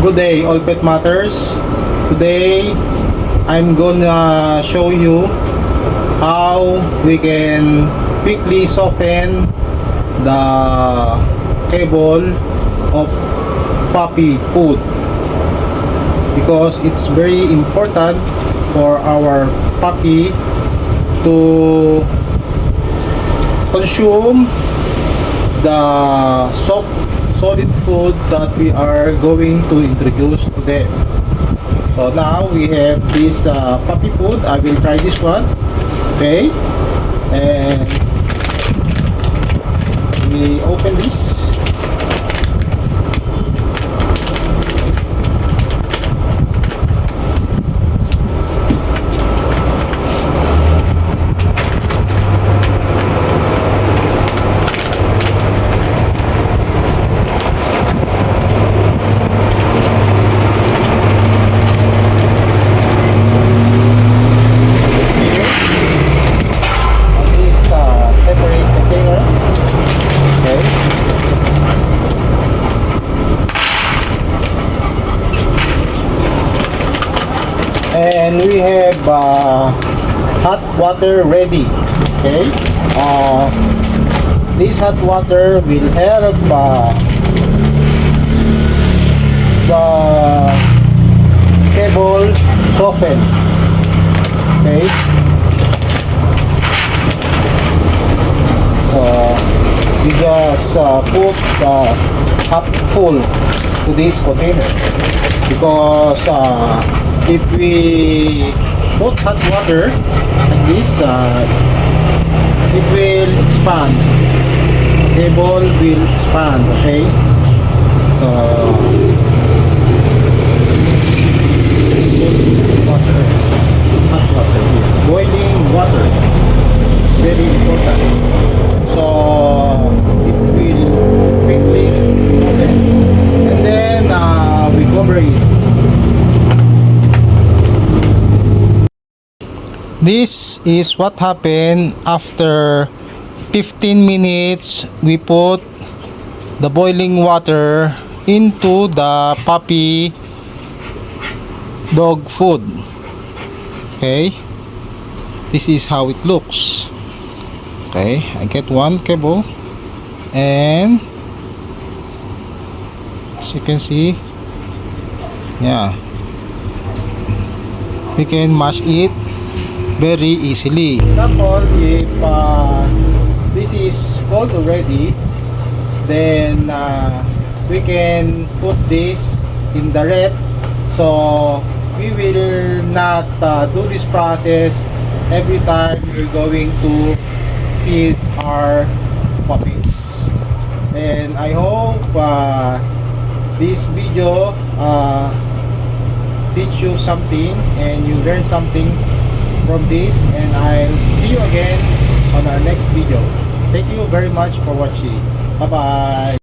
Good day, all pet matters. Today I'm gonna show you how we can quickly soften the cable of puppy food, because it's very important for our puppy to consume the solid food that we are going to introduce to them. So now we have this puppy food. I will try this one. Okay, and we open this. And we have hot water ready. Okay, this hot water will help the cable soften. Okay, so we just put half full to this container, because if we put hot water like this, it will expand. The cable will expand. Okay, so water, hot water here, boiling water. It's very important. So it will quickly open, and then we cover it. This is what happened after 15 minutes. We put the boiling water into the puppy dog food. Okay, this is how it looks. Okay, I get one cable, and as you can see, yeah, we can mash it very easily. Example, if this is cold already, then we can put this in the rep, so we will not do this process every time we're going to feed our puppies. And I hope this video teach you something and you learn something from this, and I'll see you again on our next video. Thank you very much for watching. Bye bye.